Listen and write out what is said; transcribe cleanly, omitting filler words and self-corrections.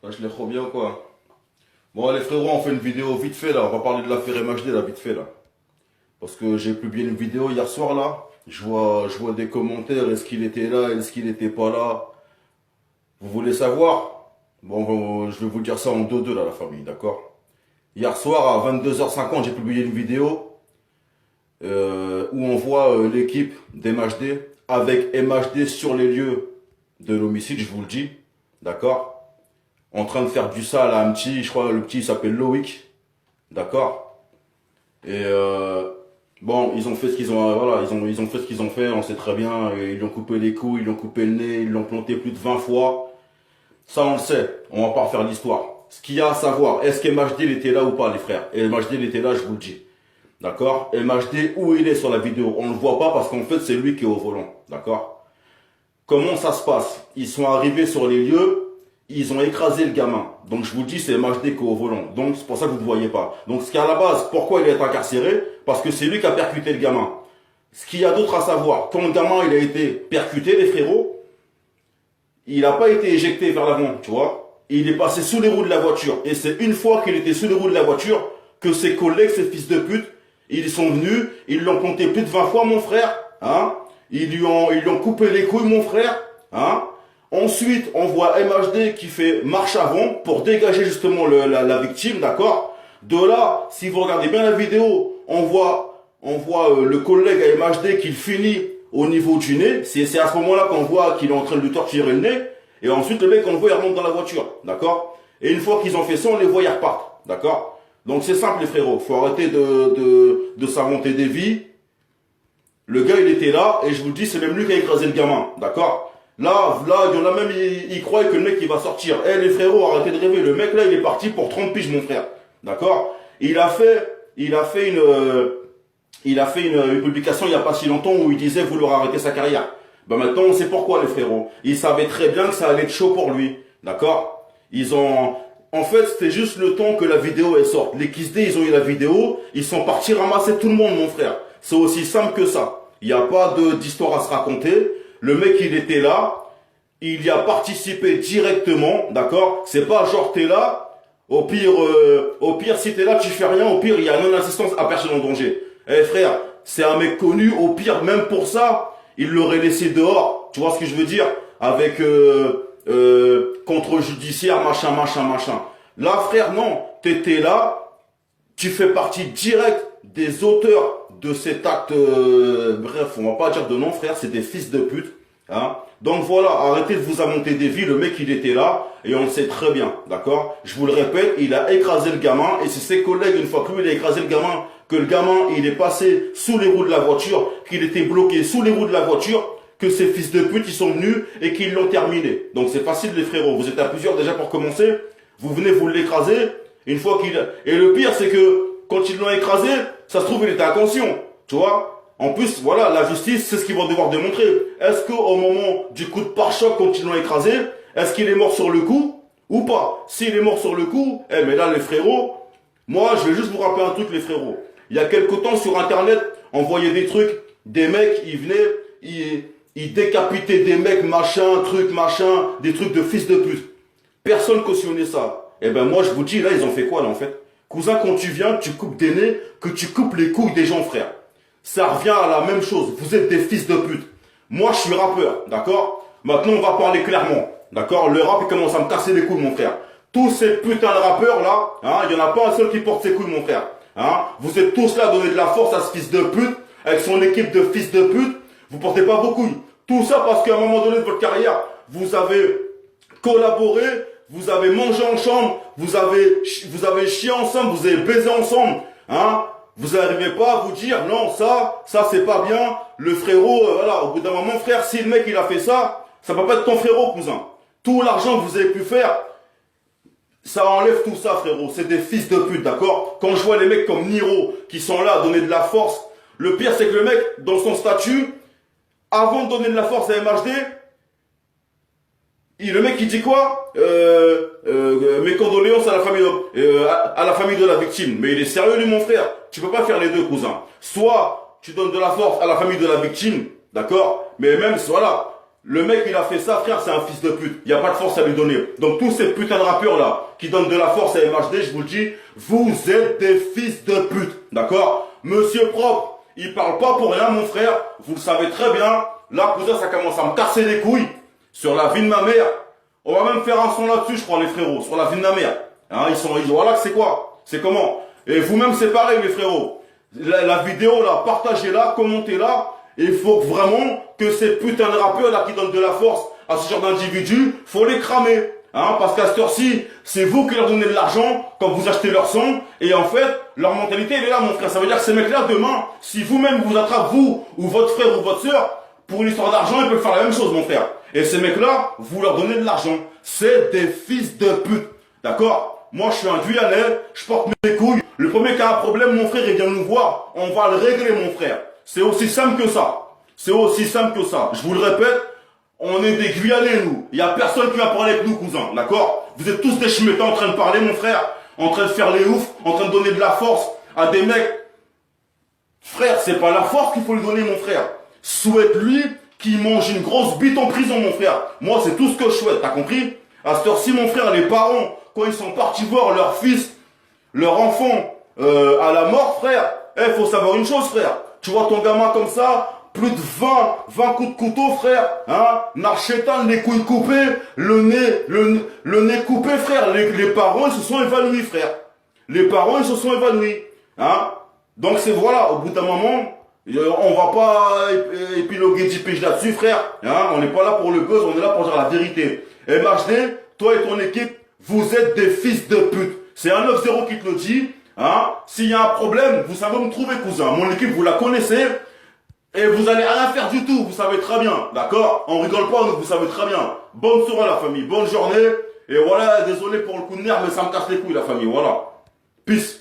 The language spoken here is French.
Là, je les trop bien ou quoi? Bon, les frérots, on fait une vidéo vite fait là. On va parler de l'affaire MHD là, vite fait là. Parce que j'ai publié une vidéo hier soir là. Je vois des commentaires. Est-ce qu'il était là? Est-ce qu'il était pas là? Vous voulez savoir? Bon, je vais vous dire ça en deux là, la famille, d'accord? Hier soir à 22h50, j'ai publié une vidéo où on voit l'équipe d'MHD avec MHD sur les lieux de l'homicide, je vous le dis, d'accord? En train de faire du sale à un petit, je crois le petit il s'appelle Loïc, d'accord? Et bon, ils ont fait ce qu'ils ont, voilà, ils ont fait ce qu'ils ont fait, on sait très bien, ils lui ont coupé les couilles, ils lui ont coupé le nez, ils l'ont planté plus de 20 fois. Ça on le sait, on va pas refaire l'histoire. Ce qu'il y a à savoir, est-ce qu'MHD il était là ou pas les frères? Et MHD il était là, je vous le dis. D'accord? MHD, où il est sur la vidéo? On ne le voit pas parce qu'en fait c'est lui qui est au volant, d'accord? Comment ça se passe? Ils sont arrivés sur les lieux, ils ont écrasé le gamin. Donc je vous dis, c'est MHD qui est au volant. Donc c'est pour ça que vous ne voyez pas. Donc ce qui est à la base, pourquoi il est incarcéré? Parce que c'est lui qui a percuté le gamin. Ce qu'il y a d'autre à savoir, quand le gamin il a été percuté, les frérots, il n'a pas été éjecté vers l'avant, tu vois. Il est passé sous les roues de la voiture. Et c'est une fois qu'il était sous les roues de la voiture que ses collègues, ses fils de pute, ils sont venus, ils l'ont compté plus de 20 fois, mon frère, hein. Ils lui ont coupé les couilles, mon frère, hein. Ensuite, on voit MHD qui fait marche avant pour dégager justement la victime, d'accord? De là, si vous regardez bien la vidéo, on voit le collègue à MHD qui finit au niveau du nez. C'est à ce moment-là qu'on voit qu'il est en train de lui torturer le nez. Et ensuite, le mec, on le voit, il remonte dans la voiture, d'accord? Et une fois qu'ils ont fait ça, on les voit, ils repartent, d'accord? Donc c'est simple, les frérots. Faut arrêter de s'inventer des vies. Le gars, il était là, et je vous le dis, c'est même lui qui a écrasé le gamin, d'accord? Là, il y en a même, ils croient que le mec, il va sortir. Eh, les frérots, arrêtez de rêver. Le mec, là, il est parti pour 30 piges, mon frère. D'accord? Il a fait une publication il n'y a pas si longtemps où il disait vouloir arrêter sa carrière. Ben maintenant, on sait pourquoi, les frérots. Ils savaient très bien que ça allait être chaud pour lui. D'accord? En fait, c'était juste le temps que la vidéo elle sorte. Les Kiss Day, ils ont eu la vidéo, ils sont partis ramasser tout le monde, mon frère. C'est aussi simple que ça. Il n'y a pas d'histoire à se raconter. Le mec, il était là, il y a participé directement, d'accord? C'est pas genre t'es là, au pire si t'es là, tu fais rien, au pire il y a non-assistance à personne en danger. Eh frère, c'est un mec connu, au pire même pour ça, il l'aurait laissé dehors, tu vois ce que je veux dire? Avec contrôle judiciaire, machin. Là frère, non, t'étais là, tu fais partie directe des auteurs de cet acte, bref, on va pas dire de nom, frère, c'est des fils de pute, hein. Donc voilà, arrêtez de vous inventer des vies, le mec il était là, et on le sait très bien, d'accord? Je vous le répète, il a écrasé le gamin, et c'est ses collègues, une fois que lui il a écrasé le gamin, que le gamin il est passé sous les roues de la voiture, qu'il était bloqué sous les roues de la voiture, que ces fils de pute ils sont venus, et qu'ils l'ont terminé. Donc c'est facile les frérots, vous êtes à plusieurs déjà pour commencer, vous venez vous l'écraser, une fois qu'il... Et le pire c'est que, quand ils l'ont écrasé, ça se trouve il était inconscient, tu vois. En plus, voilà, la justice, c'est ce qu'ils vont devoir démontrer. Est-ce qu'au moment du coup de pare-choc, quand ils l'ont écrasé, est-ce qu'il est mort sur le coup ou pas? S'il est mort sur le coup, mais là les frérots, moi je vais juste vous rappeler un truc les frérots. Il y a quelque temps sur internet, on voyait des trucs, des mecs, ils venaient, ils décapitaient des mecs, machin, des trucs de fils de pute. Personne cautionnait ça. Moi je vous dis, là ils ont fait quoi là en fait? Cousin, quand tu viens, tu coupes des nez, que tu coupes les couilles des gens, frère. Ça revient à la même chose. Vous êtes des fils de pute. Moi, je suis rappeur, d'accord? Maintenant, on va parler clairement, d'accord? Le rap, il commence à me casser les couilles, mon frère. Tous ces putains de rappeurs, là, hein, il y en a pas un seul qui porte ses couilles, mon frère. Hein? Vous êtes tous là à donner de la force à ce fils de pute, avec son équipe de fils de pute. Vous portez pas vos couilles. Tout ça parce qu'à un moment donné de votre carrière, vous avez collaboré, vous avez mangé en chambre, vous avez chié ensemble, vous avez baisé ensemble, hein? Vous n'arrivez pas à vous dire, non, ça c'est pas bien, le frérot, voilà, au bout d'un moment, frère, si le mec il a fait ça, ça va pas être ton frérot, cousin. Tout l'argent que vous avez pu faire, ça enlève tout ça, frérot. C'est des fils de pute, d'accord? Quand je vois les mecs comme Niro, qui sont là à donner de la force, le pire c'est que le mec, dans son statut, avant de donner de la force à MHD, le mec il dit quoi? Mes condoléances à la famille de la victime. Mais il est sérieux lui mon frère. Tu peux pas faire les deux cousin. Soit tu donnes de la force à la famille de la victime, d'accord? Mais même voilà, Le mec, il a fait ça, frère, c'est un fils de pute. Il n'y a pas de force à lui donner. Donc tous ces putains de rappeurs là, qui donnent de la force à MHD, je vous le dis, vous êtes des fils de pute. D'accord? Monsieur Propre, il parle pas pour rien, mon frère. Vous le savez très bien. Là, cousin, ça commence à me casser les couilles. Sur la vie de ma mère. On va même faire un son là-dessus, je crois, les frérots. Sur la vie de ma mère. Hein, voilà, c'est quoi? C'est comment? Et vous-même, c'est pareil, les frérots. La vidéo là, partagez-la, commentez-la. Et il faut vraiment que ces putains de rappeurs là qui donnent de la force à ce genre d'individus, faut les cramer. Hein, parce qu'à cette heure-ci, c'est vous qui leur donnez de l'argent quand vous achetez leur son. Et en fait, leur mentalité, elle est là, mon frère. Ça veut dire que ces mecs-là, demain, si vous-même vous attrapez, vous, ou votre frère ou votre sœur, pour une histoire d'argent, ils peuvent faire la même chose, mon frère. Et ces mecs-là, vous leur donnez de l'argent. C'est des fils de pute. D'accord? Moi, je suis un Guyanais, je porte mes couilles. Le premier qui a un problème, mon frère, il vient nous voir. On va le régler, mon frère. C'est aussi simple que ça. C'est aussi simple que ça. Je vous le répète, on est des Guyanais, nous. Il n'y a personne qui va parler avec nous, cousin. D'accord? Vous êtes tous des schmettants en train de parler, mon frère. En train de faire les oufs, en train de donner de la force à des mecs. Frère, c'est pas la force qu'il faut lui donner, mon frère. Souhaite-lui qu'il mange une grosse bite en prison, mon frère. Moi, c'est tout ce que je souhaite, t'as compris? À cette heure-ci, mon frère, les parents, quand ils sont partis voir leur fils, leur enfant, à la mort, frère, faut savoir une chose, frère. Tu vois ton gamin comme ça, plus de 20 coups de couteau, frère, hein, Narchetan, les couilles coupées, le nez coupé, frère. Les parents, ils se sont évanouis, frère. Les parents, ils se sont évanouis, hein. Donc c'est voilà, au bout d'un moment, on va pas épiloguer 10 piges là-dessus, frère, hein. On n'est pas là pour le buzz, on est là pour dire la vérité. Et MHD, toi et ton équipe, vous êtes des fils de pute. C'est un 9-0 qui te le dit, hein. S'il y a un problème, vous savez où me trouver, cousin. Mon équipe, vous la connaissez. Et vous allez rien faire du tout, vous savez très bien, d'accord? On rigole pas, donc vous savez très bien. Bonne soirée la famille, bonne journée. Et voilà, désolé pour le coup de nerf, mais ça me casse les couilles la famille, voilà. Peace.